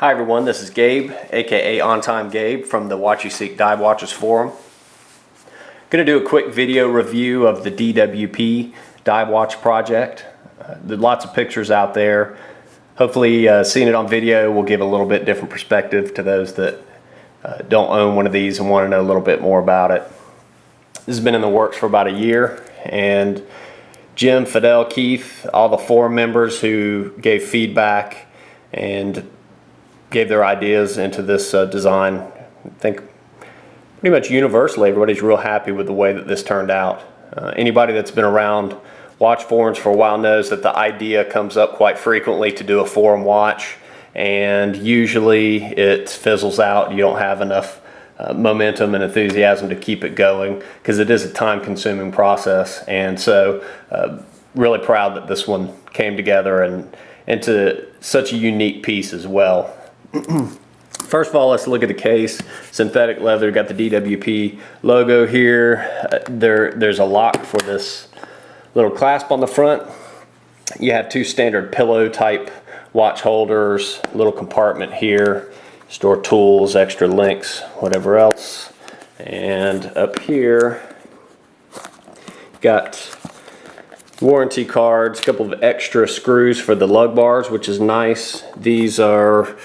Hi everyone, this is Gabe, aka On Time Gabe from the Watchuseek Dive Watches forum. Going to do a quick video review of the DWP Dive Watch Project. There's lots of pictures out there. Hopefully seeing it on video will give a little bit different perspective to those that don't own one of these and want to know a little bit more about it. This has been in the works for about a year, and Jim, Fidel, Keith, all the forum members who gave feedback and gave their ideas into this design. I think pretty much universally everybody's real happy with the way that this turned out. Anybody that's been around watch forums for a while knows that the idea comes up quite frequently to do a forum watch, and usually it fizzles out. You don't have enough momentum and enthusiasm to keep it going because it is a time-consuming process. And so really proud that this one came together and into such a unique piece as well. First of all, let's look at the case. Synthetic leather, got the DWP logo here. There's a lock for this little clasp on the front. You have two standard pillow type watch holders, little compartment here, store tools, extra links, whatever else. And up here, got warranty cards, a couple of extra screws for the lug bars, which is nice. These are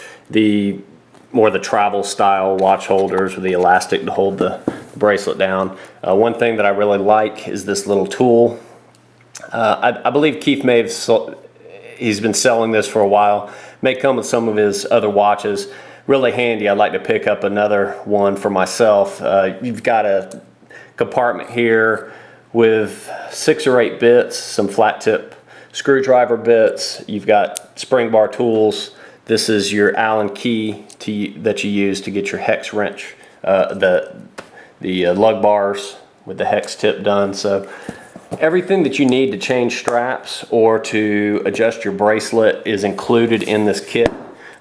more the travel style watch holders with the elastic to hold the bracelet down. One thing that I really like is this little tool. I believe Keith may have he's been selling this for a while. May come with some of his other watches. Really handy. I'd like to pick up another one for myself. You've got a compartment here with 6 or 8 bits, some flat tip screwdriver bits. You've got spring bar tools. This is your Allen key that you use to get your hex wrench, the lug bars with the hex tip done. So everything that you need to change straps or to adjust your bracelet is included in this kit,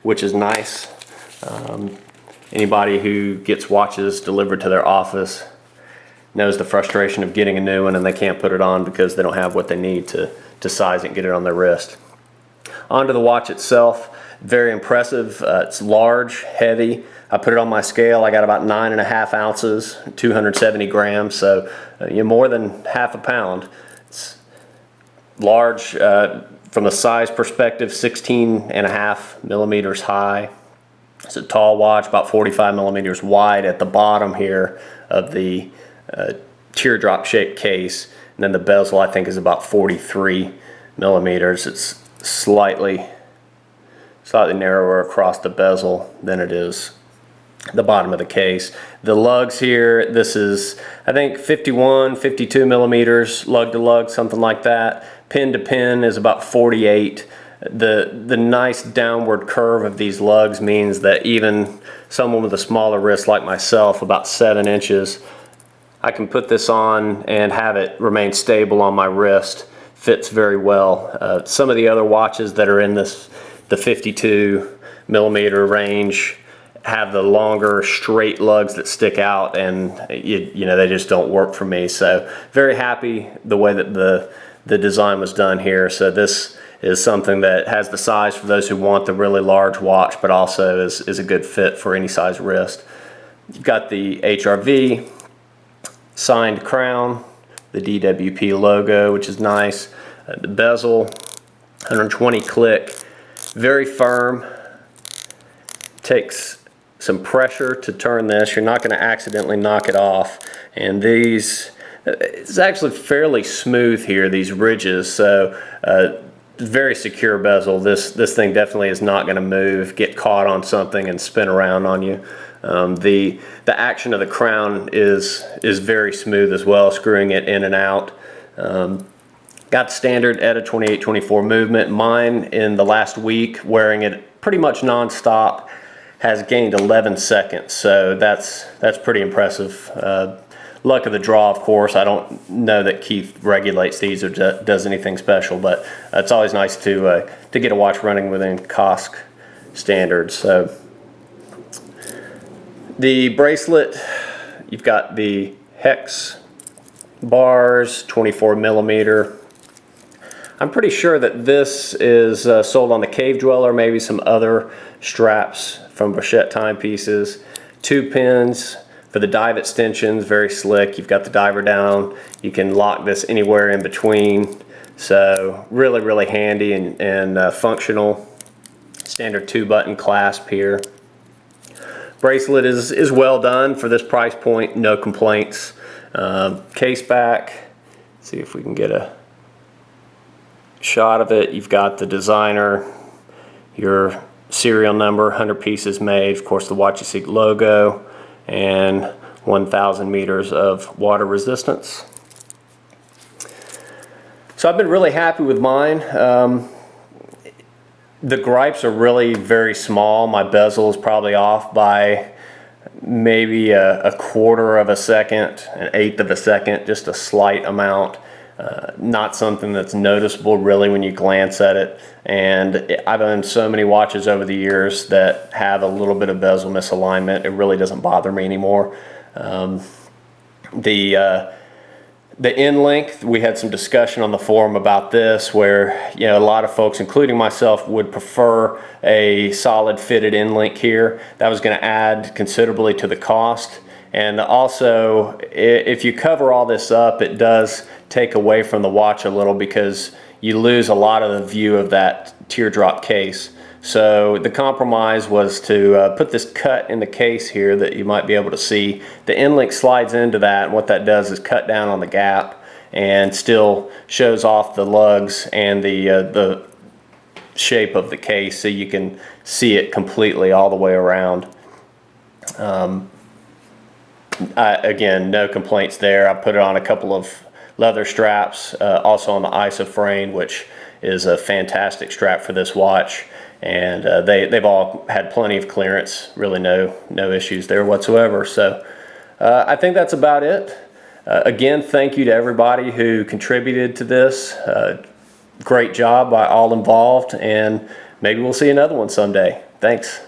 which is nice. Anybody who gets watches delivered to their office knows the frustration of getting a new one and they can't put it on because they don't have what they need to size it and get it on their wrist. Onto the watch itself. Very impressive. It's large, heavy. I put it on my scale. I got about 9.5 ounces, 270 grams, so you're more than half a pound. It's large from the size perspective, 16.5 millimeters high. It's a tall watch, about 45 millimeters wide at the bottom here of the teardrop shaped case, and then the bezel I think is about 43 millimeters. It's slightly narrower across the bezel than it is the bottom of the case. The lugs here, this is I think 51, 52 millimeters lug to lug, something like that. Pin to pin is about 48. The nice downward curve of these lugs means that even someone with a smaller wrist like myself, about 7 inches, I can put this on and have it remain stable on my wrist. Fits very well. Some of the other watches that are in the 52 millimeter range have the longer straight lugs that stick out, and you know they just don't work for me. So very happy the way that the design was done here. So this is something that has the size for those who want the really large watch, but also is a good fit for any size wrist. You've got the HRV signed crown, the DWP logo, which is nice. The bezel, 120 click, very firm. Takes some pressure to turn this. You're not going to accidentally knock it off. And these, it's actually fairly smooth here, these ridges. So very secure bezel. This thing definitely is not going to move, get caught on something and spin around on you. The action of the crown is very smooth as well, screwing it in and out. Got standard ETA 28-24 movement. Mine in the last week, wearing it pretty much non-stop, has gained 11 seconds. So that's pretty impressive. Luck of the draw, of course. I don't know that Keith regulates these or does anything special, but it's always nice to get a watch running within COSC standards. So the bracelet, you've got the hex bars, 24 millimeter. I'm pretty sure that this is sold on the Cave Dweller, maybe some other straps from Vachette timepieces. 2 pins for the dive extensions, very slick. You've got the diver down. You can lock this anywhere in between. So really, really handy and functional. Standard 2-button clasp here. Bracelet is well done for this price point, no complaints. Case back, see if we can get a shot of it. You've got the designer, your serial number, 100 pieces made, of course the Watchuseek logo, and 1,000 meters of water resistance. So I've been really happy with mine. The gripes are really very small. My bezel is probably off by maybe a quarter of a second, an eighth of a second, just a slight amount. Not something that's noticeable really when you glance at it. And I've owned so many watches over the years that have a little bit of bezel misalignment. It really doesn't bother me anymore. The end length, we had some discussion on the forum about this, where a lot of folks, including myself, would prefer a solid fitted end link here. That was going to add considerably to the cost. And also, if you cover all this up, it does take away from the watch a little, because you lose a lot of the view of that teardrop case. So the compromise was to put this cut in the case here that you might be able to see. The end link slides into that, and what that does is cut down on the gap and still shows off the lugs and the shape of the case, so you can see it completely all the way around. Again, no complaints there. I put it on a couple of leather straps, also on the isoframe, which is a fantastic strap for this watch. And they've all had plenty of clearance, really no issues there whatsoever. So I think that's about it. Again, thank you to everybody who contributed to this. Great job by all involved, and maybe we'll see another one someday. Thanks.